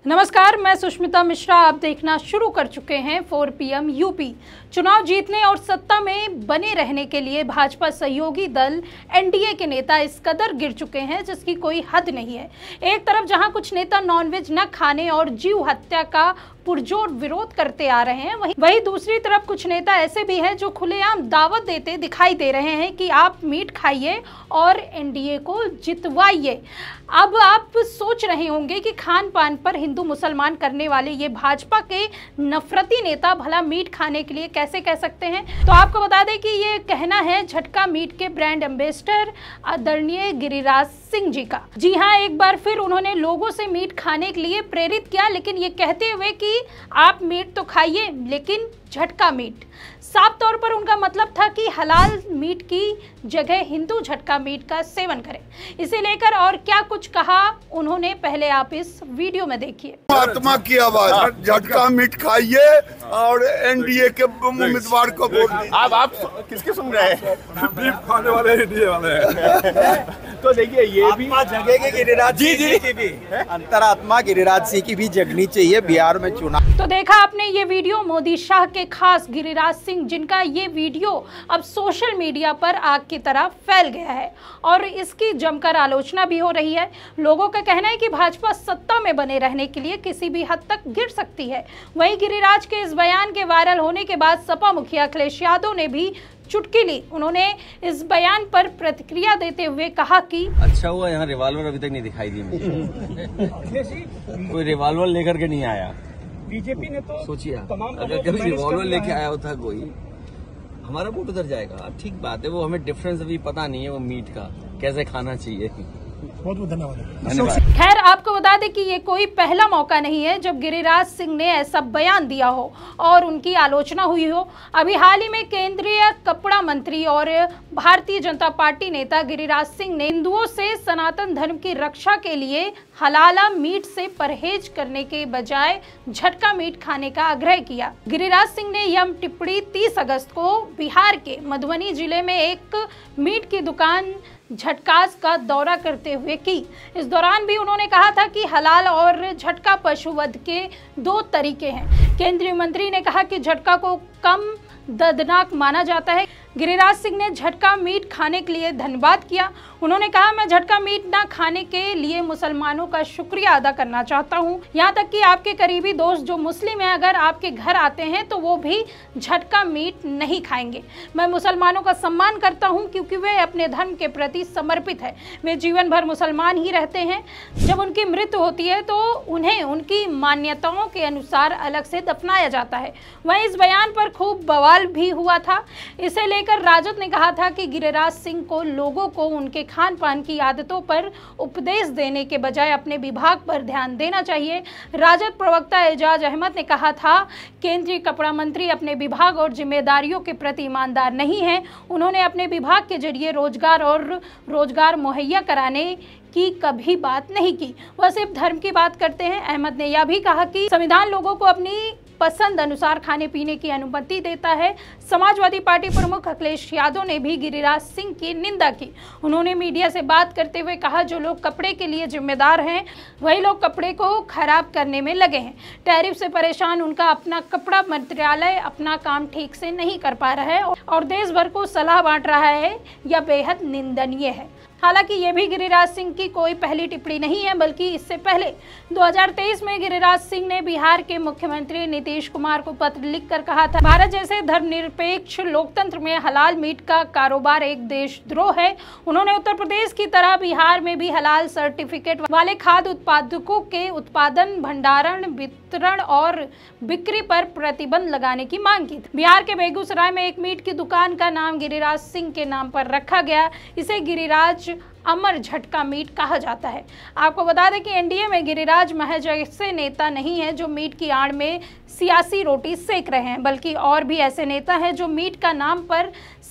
नमस्कार, मैं सुष्मिता मिश्रा। आप देखना शुरू कर चुके हैं 4 PM यूपी। चुनाव जीतने और सत्ता में बने रहने के लिए भाजपा सहयोगी दल एनडीए के नेता इस कदर गिर चुके हैं जिसकी कोई हद नहीं है। एक तरफ जहां कुछ नेता नॉनवेज न खाने और जीव हत्या का पुरजोर विरोध करते आ रहे हैं, वहीं दूसरी तरफ कुछ नेता ऐसे भी हैं जो खुलेआम दावत देते दिखाई दे रहे हैं कि आप मीट खाइए और एनडीए को जितवाइए। अब आप सोच रहे होंगे कि खान पान पर हिंदू मुसलमान करने वाले ये भाजपा के नफरती नेता भला मीट खाने के लिए कैसे कह सकते हैं। तो आपको बता दें कि ये कहना है झटका मीट के ब्रांड एम्बेसडर आदरणीय गिरिराज सिंह जी का। जी हाँ, एक बार फिर उन्होंने लोगों से मीट खाने के लिए प्रेरित किया, लेकिन ये कहते हुए कि आप मीट तो खाइए लेकिन झटका मीट। साफ तौर पर उनका मतलब था कि हलाल मीट की जगह हिंदू झटका मीट का सेवन करें। इसे लेकर और क्या कुछ कहा उन्होंने, पहले आप इस वीडियो में देखिए। आत्मा की आवाज, झटका मीट खाइए और एनडीए के उम्मीदवार को वोट दीजिए। आप किसके सुन रहे हैं? बीफ खाने वाले एनडीए वाले हैं। तो देखिए, ये भी जगेगी गिरिराज सिंह की भी अंतरात्मा गिरिराज सिंह की भी जगनी चाहिए बिहार में चुनाव। तो देखा आपने ये वीडियो मोदी शाह के खास गिरिराज सिंह, जिनका ये वीडियो अब सोशल मीडिया पर आग की तरह फैल गया है और इसकी जमकर आलोचना भी हो रही है। लोगों का कहना है कि भाजपा सत्ता में बने रहने के लिए किसी भी हद तक गिर सकती है। वहीं गिरिराज के इस बयान के वायरल होने के बाद सपा मुखिया अखिलेश यादव ने भी चुटकी ली। उन्होंने इस बयान पर प्रतिक्रिया देते हुए कहा कि अच्छा हुआ यहाँ रिवॉल्वर अभी तक नहीं दिखाई दी मुझे। कोई रिवॉल्वर लेकर के नहीं आया। बीजेपी ने तो सोचिए, अगर कभी रिवॉल्वर लेके आया होता कोई, हमारा वोट उधर जाएगा। ठीक बात है, वो हमें डिफरेंस अभी पता नहीं है वो मीट का कैसे खाना चाहिए। बहुत बहुत धन्यवाद। खैर, आपको बता दें कि ये कोई पहला मौका नहीं है जब गिरिराज सिंह ने ऐसा बयान दिया हो और उनकी आलोचना हुई हो। अभी हाल ही में केंद्रीय कपड़ा मंत्री और भारतीय जनता पार्टी नेता गिरिराज सिंह ने हिंदुओं से सनातन धर्म की रक्षा के लिए हलाला मीट से परहेज करने के बजाय झटका मीट खाने का आग्रह किया। गिरिराज सिंह ने यह टिप्पणी 30 अगस्त को बिहार के मधुबनी जिले में एक मीट की दुकान झटकास का दौरा करते हुए की। इस दौरान भी उन्होंने कहा था कि हलाल और झटका पशुवध के 2 तरीके हैं। केंद्रीय मंत्री ने कहा कि झटका को कम दर्दनाक माना जाता है। गिरिराज सिंह ने झटका मीट खाने के लिए धन्यवाद किया। उन्होंने कहा, मैं झटका मीट ना खाने के लिए मुसलमानों का शुक्रिया अदा करना चाहता हूं। यहाँ तक कि आपके करीबी दोस्त जो मुस्लिम हैं, अगर आपके घर आते हैं तो वो भी झटका मीट नहीं खाएंगे। मैं मुसलमानों का सम्मान करता हूं क्योंकि वे अपने धर्म के प्रति समर्पित है। वे जीवन भर मुसलमान ही रहते हैं। जब उनकी मृत्यु होती है तो उन्हें उनकी मान्यताओं के अनुसार अलग से दफनाया जाता है। वहीं इस बयान पर खूब बवाल भी हुआ था। इसे लेकर राजद ने कहा था कि गिरिराज सिंह को लोगों को उनके खान पान की आदतों पर उपदेश देने के बजाय अपने विभाग पर ध्यान देना चाहिए। राजद प्रवक्ता एजाज अहमद ने कहा था, केंद्रीय कपड़ा मंत्री अपने विभाग और जिम्मेदारियों के प्रति ईमानदार नहीं है। उन्होंने अपने विभाग के जरिए रोजगार मुहैया कराने की कभी बात नहीं की, वह सिर्फ धर्म की बात करते हैं। अहमद ने यह भी कहा कि संविधान लोगों को अपनी पसंद अनुसार खाने पीने की अनुमति देता है। समाजवादी पार्टी प्रमुख अखिलेश यादव ने भी गिरिराज सिंह की निंदा की। उन्होंने मीडिया से बात करते हुए कहा, जो लोग कपड़े के लिए जिम्मेदार हैं वही लोग कपड़े को खराब करने में लगे हैं। टैरिफ से परेशान उनका अपना कपड़ा मंत्रालय अपना काम ठीक से नहीं कर पा रहा है और देश भर को सलाह बांट रहा है, यह बेहद निंदनीय है। हालांकि ये भी गिरिराज सिंह की कोई पहली टिप्पणी नहीं है, बल्कि इससे पहले 2023 में गिरिराज सिंह ने बिहार के मुख्यमंत्री नीतीश कुमार को पत्र लिखकर कहा था, भारत जैसे धर्मनिरपेक्ष लोकतंत्र में हलाल मीट का कारोबार एक देशद्रोह है। उन्होंने उत्तर प्रदेश की तरह बिहार में भी हलाल सर्टिफिकेट वाले खाद्य उत्पादकों के उत्पादन, भंडारण, वितरण और बिक्री पर प्रतिबंध लगाने की मांग की थी। बिहार के बेगूसराय में एक मीट की दुकान का नाम गिरिराज सिंह के नाम पर रखा गया। इसे गिरिराज अमर झटका मीट कहा जाता है। आपको बता दें कि एनडीए में गिरिराज महज ऐसे नेता नहीं है जो मीट की आड़ में सियासी रोटी सेक रहे हैं, बल्कि और भी ऐसे नेता हैं जो मीट का नाम पर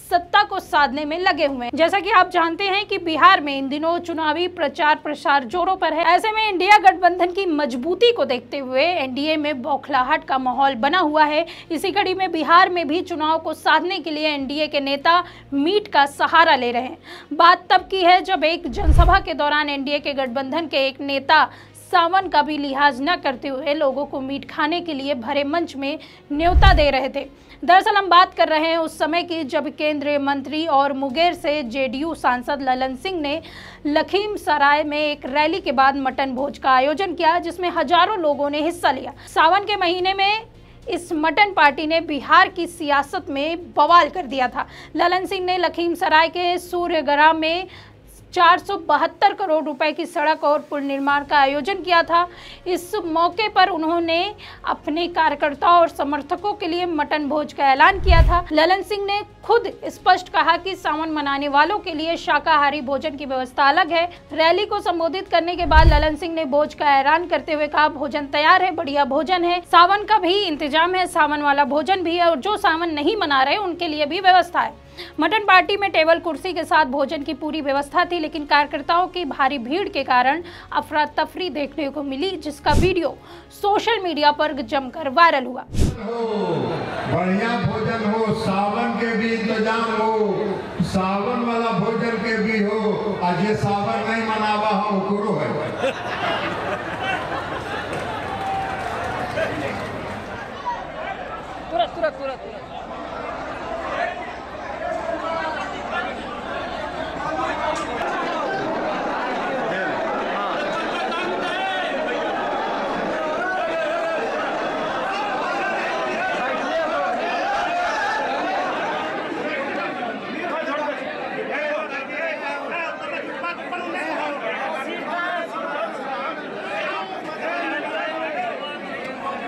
सत्ता को साधने में लगे हुए हैं। जैसा कि आप जानते हैं कि बिहार में इन दिनों चुनावी प्रचार प्रसार जोरों पर है। ऐसे में इंडिया गठबंधन की मजबूती को देखते हुए एनडीए में बौखलाहट का माहौल बना हुआ है। इसी कड़ी में बिहार में भी चुनाव को साधने के लिए एनडीए के नेता मीट का सहारा ले रहे हैं। बात तब की है जब एक जनसभा के दौरान एनडीए के गठबंधन के एक नेता सावन का भी लिहाज न करते हुए लोगों को मीट खाने के लिए भरे मंच में न्योता दे रहे थे। दरअसल हम बात कर रहे हैं उस समय की जब केंद्रीय मंत्री और मुंगेर से जेडीयू सांसद ललन सिंह ने लखीमसराय में एक रैली के बाद मटन भोज का आयोजन किया, जिसमें हजारों लोगों ने हिस्सा लिया। सावन के महीने में इस मटन पार्टी ने बिहार की सियासत में बवाल कर दिया था। ललन सिंह ने लखीमसराय के सूर्यग्राम में 472 करोड़ रुपए की सड़क और पुल निर्माण का आयोजन किया था। इस मौके पर उन्होंने अपने कार्यकर्ताओं और समर्थकों के लिए मटन भोज का ऐलान किया था। ललन सिंह ने खुद स्पष्ट कहा कि सावन मनाने वालों के लिए शाकाहारी भोजन की व्यवस्था अलग है। रैली को संबोधित करने के बाद ललन सिंह ने भोज का ऐलान करते हुए कहा, भोजन तैयार है, बढ़िया भोजन है, सावन का भी इंतजाम है, सावन वाला भोजन भी है और जो सावन नहीं मना रहे उनके लिए भी व्यवस्था है। मटन पार्टी में टेबल कुर्सी के साथ भोजन की पूरी व्यवस्था थी, लेकिन कार्यकर्ताओं की भारी भीड़ के कारण अफरा तफरी देखने को मिली, जिसका वीडियो सोशल मीडिया पर जमकर वायरल हुआ। बढ़िया भोजन हो, सावन के भी इंतजाम हो, सावन वाला भोजन के भी हो, आज ये सावन नहीं मनावा हो करो है। तुरंत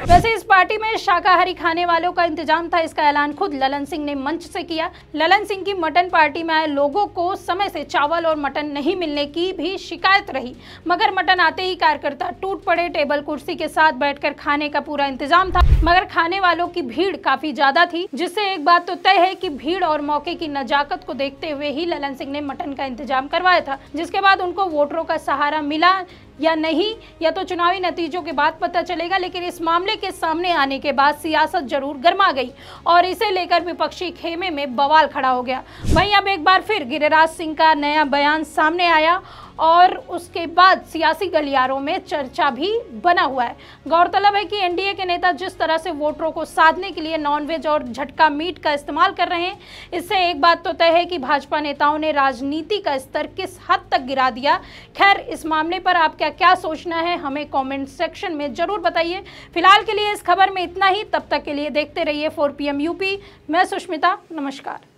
वैसे इस पार्टी में शाकाहारी खाने वालों का इंतजाम था। इसका ऐलान खुद ललन सिंह ने मंच से किया। ललन सिंह की मटन पार्टी में आए लोगों को समय से चावल और मटन नहीं मिलने की भी शिकायत रही, मगर मटन आते ही कार्यकर्ता टूट पड़े। टेबल कुर्सी के साथ बैठकर खाने का पूरा इंतजाम था, मगर खाने वालों की भीड़ काफी ज्यादा थी, जिससे एक बात तो तय है कि भीड़ और मौके की नजाकत को देखते हुए ही ललन सिंह ने मटन का इंतजाम करवाया था। जिसके बाद उनको वोटरों का सहारा मिला या नहीं, या तो चुनावी नतीजों के बाद पता चलेगा, लेकिन इस मामले के सामने आने के बाद सियासत जरूर गर्मा गई और इसे लेकर विपक्षी खेमे में बवाल खड़ा हो गया। वहीं अब एक बार फिर गिरिराज सिंह का नया बयान सामने आया और उसके बाद सियासी गलियारों में चर्चा भी बना हुआ है। गौरतलब है कि एनडीए के नेता जिस तरह से वोटरों को साधने के लिए नॉनवेज और झटका मीट का इस्तेमाल कर रहे हैं, इससे एक बात तो तय है कि भाजपा नेताओं ने राजनीति का स्तर किस हद तक गिरा दिया। खैर, इस मामले पर आपका क्या सोचना है हमें कमेंट सेक्शन में जरूर बताइए। फिलहाल के लिए इस खबर में इतना ही। तब तक के लिए देखते रहिए 4PM यूपी। मैं सुष्मिता, नमस्कार।